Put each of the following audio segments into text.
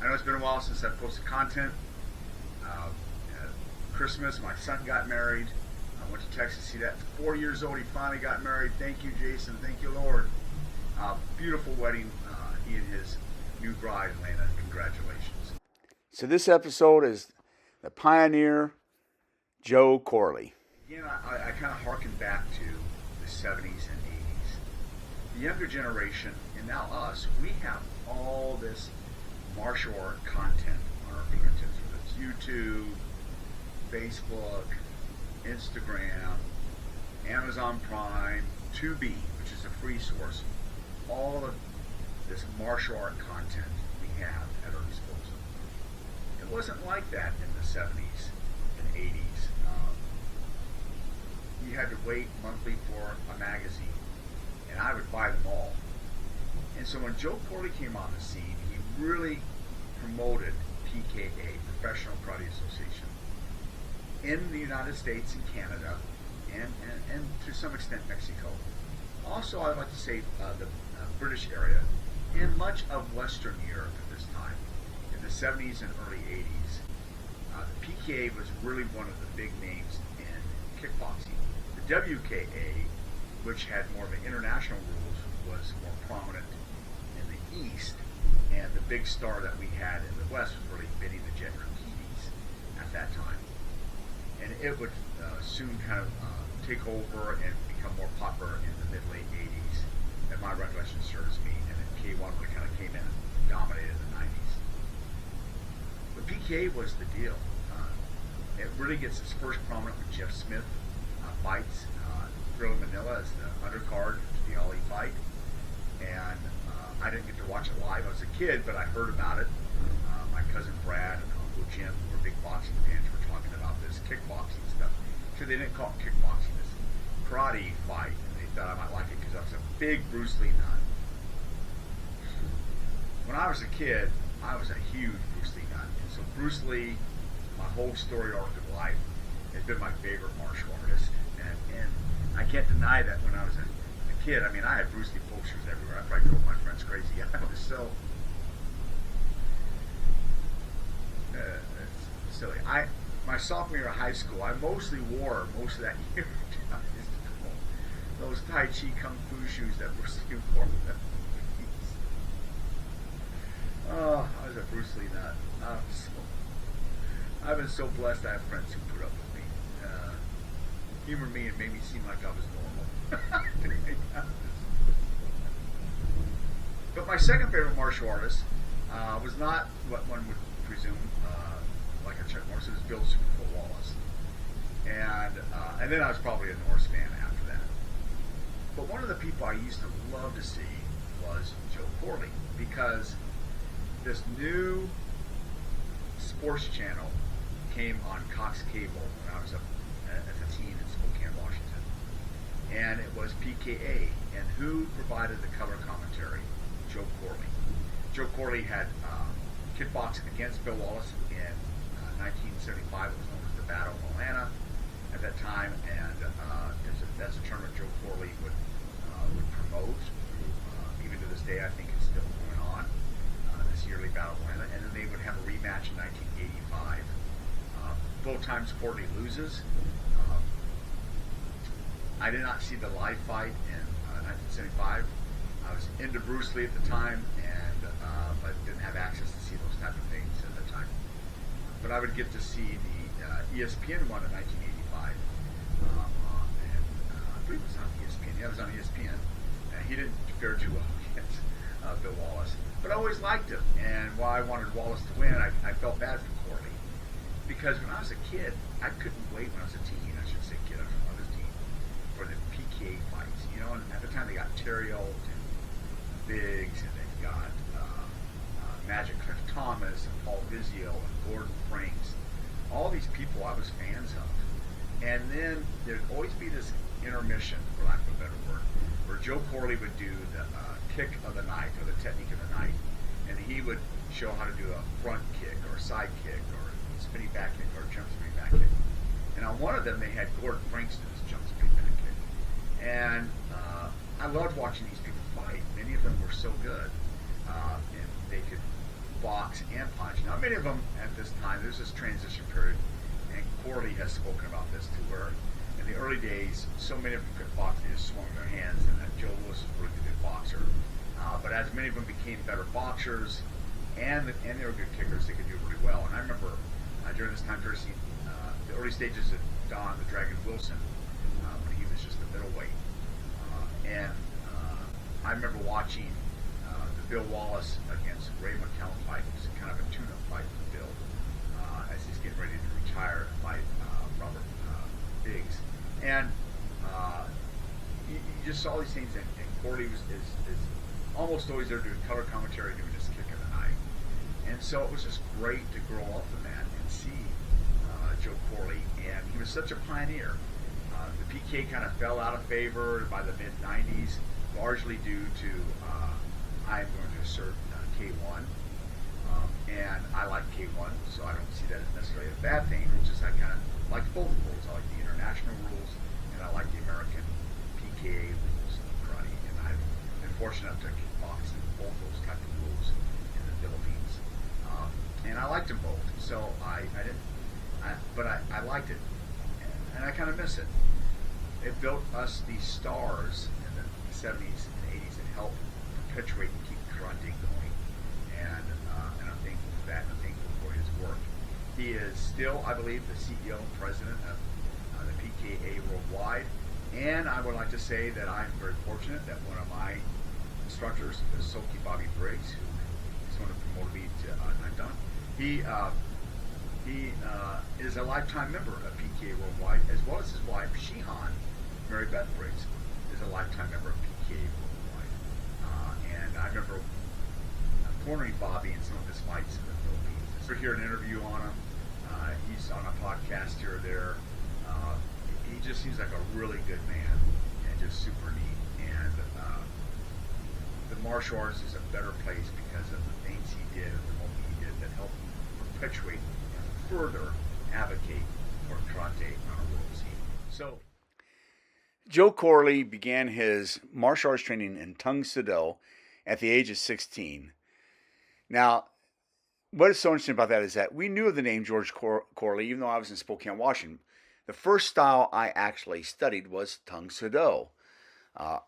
I know it's been a while since I've posted content. Christmas, my son got married. I went to Texas to see that. 4 years old, he finally got married. Thank you, Jason. Thank you, Lord. Beautiful wedding. He and his new bride, Elena. Congratulations. So this episode is the pioneer, Joe Corley. Again, I kind of harken back to the 70s and 80s. The younger generation, and now us, we have all this martial art content on our fingertips, whether it's YouTube, Facebook, Instagram, Amazon Prime, Tubi, which is a free source. All of this martial art content we have at our disposal. It wasn't like that in the 70s and 80s. You had to wait monthly for a magazine, and I would buy them all. And so when Joe Corley came on the scene, he really promoted PKA, Professional Karate Association, in the United States and Canada, and to some extent Mexico. Also, I'd like to say the British area, and much of Western Europe at this time, in the 70s and early 80s. The PKA was really one of the big names in kickboxing. The WKA, which had more of the international rules, was more prominent in the East, and the big star that we had in the West was really Benny the Jet Urquidez at that time. And it would soon kind of take over and become more popular in the mid-late 80s, and my recollection serves me, and then K1 really kind of came in and dominated in the 90s. But PKA was the deal. It really gets its first prominent when Jeff Smith fights Thriller Manila as the undercard to the Ali fight. And I didn't get to watch it live. I was a kid, but I heard about it. My cousin Brad and Uncle Jim, who were big boxing fans, were talking about this kickboxing stuff. So they didn't call it kickboxing, this karate fight. And they thought I might like it because I was a big Bruce Lee nut. When I was a kid, I was a huge Bruce Lee nut. And so Bruce Lee, my whole story arc of life, has been my favorite martial artist. And I can't deny that when I was a kid, I mean, I had Bruce Lee posters everywhere. I probably drove my friends crazy. I was so silly. My sophomore year of high school, I mostly wore most of that year those Tai Chi Kung Fu shoes that Bruce Lee wore. Oh, I was a Bruce Lee nut. I've been so blessed I have friends who put up with me. Humored me and made me seem like I was normal. But my second favorite martial artist was not what one would presume, like a Chuck Norris. It was Bill Superfoot Wallace, and then I was probably a Norris fan after that. But one of the people I used to love to see was Joe Corley, because this new sports channel came on Cox Cable when I was as a teen in Spokane, Washington. And it was PKA. And who provided the color commentary? Joe Corley. Joe Corley had kickboxing against Bill Wallace in 1975. It was known as the Battle of Atlanta at that time. And that's a tournament Joe Corley would promote. Even to this day, I think it's still going on. This yearly Battle of Atlanta. And then they would have a rematch in 1985. Both times Corley loses. I did not see the live fight in 1975. I was into Bruce Lee at the time, but didn't have access to see those type of things at the time. But I would get to see the ESPN one in 1985. And I believe it was on ESPN. Yeah, it was on ESPN. He didn't fare too well against Bill Wallace. But I always liked him. And while I wanted Wallace to win, I felt bad for Corley. Because when I was a kid, I couldn't wait when I was a teen, I should say kid, I was a teen, for the PKA fights. You know, and at the time they got Terry Alt and Biggs, and they got Magic Cliff Thomas and Paul Vizio and Gordon Franks. All these people I was fans of. And then there'd always be this intermission, for lack of a better word, where Joe Corley would do the kick of the night, or the technique of the night. And he would show how to do a front kick, or a side kick, or spinning back kick, or jump spinning back kick. And on one of them, they had Gordon Franks do this jump spinning back kick. And I loved watching these people fight. Many of them were so good, and they could box and punch. Now, many of them at this time, there's this transition period, and Corley has spoken about this too, where in the early days, so many of them could box, they just swung their hands, and Joe Louis was a really good boxer. But as many of them became better boxers, and they were good kickers, they could do really well. And I remember during this time period, seeing the early stages of Don the Dragon Wilson, when he was just a middleweight. And I remember watching the Bill Wallace against Ray McCallum fight. It was kind of a tune-up fight for Bill as he's getting ready to retire and fight Robert Biggs. And you just saw these things, and Corley is almost always there doing color commentary, doing his kick of the night. And so it was just great to grow up in that and see Joe Corley. And he was such a pioneer. The PK kind of fell out of favor by the mid-90s, largely due to I'm going to assert K1. And I like K1, so I don't see that as necessarily a bad thing. It's just I kind of like both rules. I like the international rules, and I like the American PKA rules of karate. And I've been fortunate enough to kickbox in both those type of rules in the Philippines. And I liked them both, so I liked it, and I kind of miss it. It built us these stars in the 70s and 80s that helped perpetuate and keep karate going. And I'm thankful for that, and I'm thankful for his work. He is still, I believe, the CEO and president of the PKA worldwide. And I would like to say that I'm very fortunate that one of my instructors is Soki Bobby Briggs, who is one of the promoted me to Nandan. He is a lifetime member of PKA Worldwide, as well as his wife, Shihan, Mary Beth Briggs, is a lifetime member of PKA Worldwide. And I remember cornering Bobby in some of his fights in the Philippines. So hear an interview on him. He's on a podcast here or there. He just seems like a really good man and just super neat. And the martial arts is a better place because of the things he did and the moment he did that helped perpetuate and further advocate for karate on a world scene. So, Joe Corley began his martial arts training in Tung Soo at the age of 16. Now, what is so interesting about that is that we knew of the name George Corley, even though I was in Spokane, Washington. The first style I actually studied was Tung Soo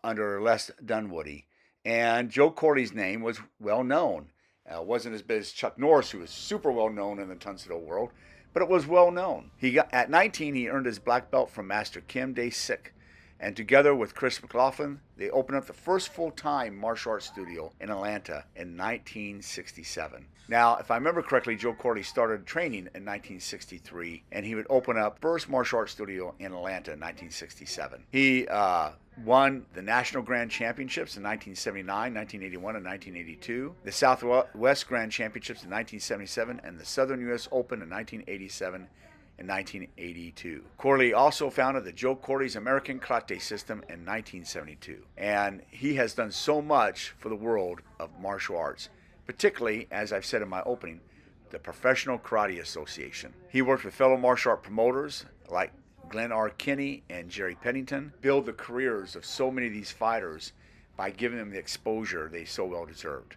under Les Dunwoody. And Joe Corley's name was well known. Wasn't as big as Chuck Norris, who was super well known in the Tung Soo world, but it was well known. At 19, he earned his black belt from Master Kim Dae-sik, and together with Chris McLaughlin, they opened up the first full-time martial arts studio in Atlanta in 1967. Now, if I remember correctly, Joe Corley started training in 1963, and he would open up first martial arts studio in Atlanta in 1967. He won the National Grand Championships in 1979, 1981, and 1982, the Southwest Grand Championships in 1977, and the Southern U.S. Open in 1987 and 1982. Corley also founded the Joe Corley's American Karate System in 1972, and he has done so much for the world of martial arts, particularly, as I've said in my opening, the Professional Karate Association. He worked with fellow martial art promoters like Glenn R. Kinney and Jerry Pennington, build the careers of so many of these fighters by giving them the exposure they so well deserved.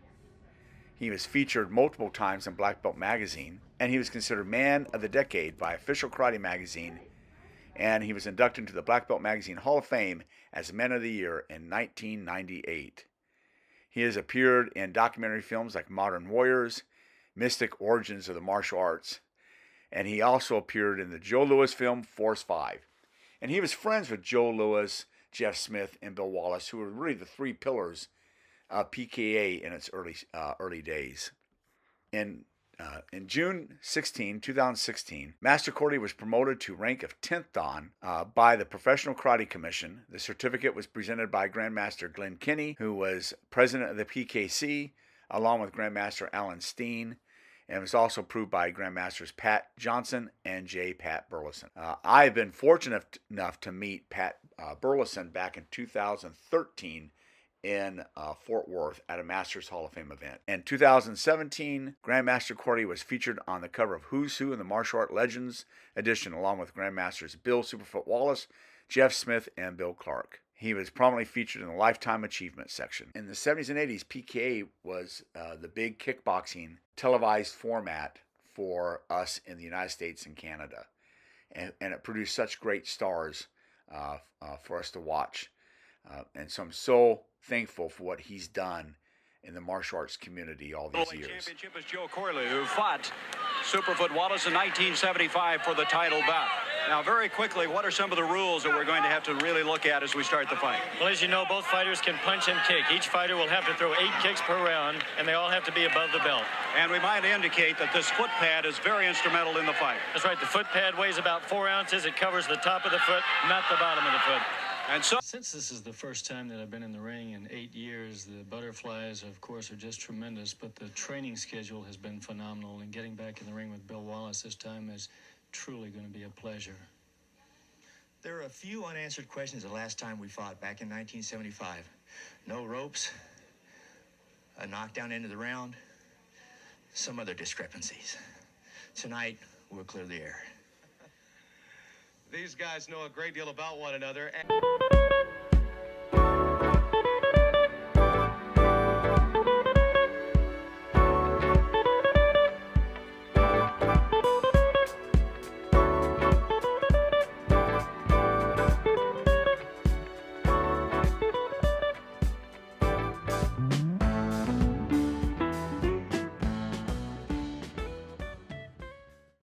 He was featured multiple times in Black Belt Magazine, and he was considered Man of the Decade by Official Karate Magazine, and he was inducted into the Black Belt Magazine Hall of Fame as Man of the Year in 1998. He has appeared in documentary films like Modern Warriors, Mystic Origins of the Martial Arts, and he also appeared in the Joe Louis film Force 5. And he was friends with Joe Louis, Jeff Smith, and Bill Wallace, who were really the three pillars of PKA in its early days. In June 2016, Master Corley was promoted to rank of 10th Dan by the Professional Karate Commission. The certificate was presented by Grandmaster Glenn Kinney, who was president of the PKC, along with Grandmaster Alan Steen, and was also approved by Grandmasters Pat Johnson and J. Pat Burleson. I have been fortunate enough to meet Pat Burleson back in 2013 in Fort Worth at a Masters Hall of Fame event. In 2017, Grandmaster Corley was featured on the cover of Who's Who in the Martial Art Legends edition, along with Grandmasters Bill Superfoot Wallace, Jeff Smith, and Bill Clark. He was prominently featured in the Lifetime Achievement section. In the 70s and 80s, PKA was the big kickboxing televised format for us in the United States and Canada. And it produced such great stars for us to watch. And so I'm so thankful for what he's done in the martial arts community all these years. Championship is Joe Corley, who fought Superfoot Wallace in 1975 for the title bout. Now, very quickly, what are some of the rules that we're going to have to really look at as we start the fight? Well, as you know, both fighters can punch and kick. Each fighter will have to throw 8 kicks per round, and they all have to be above the belt. And we might indicate that this foot pad is very instrumental in the fight. That's right. The foot pad weighs about 4 ounces. It covers the top of the foot, not the bottom of the foot. And so, since this is the first time that I've been in the ring in 8 years, the butterflies, of course, are just tremendous, but the training schedule has been phenomenal, and getting back in the ring with Bill Wallace this time is truly going to be a pleasure. There are a few unanswered questions the last time we fought, back in 1975. No ropes, a knockdown into the round, some other discrepancies. Tonight, we'll clear the air. These guys know a great deal about one another.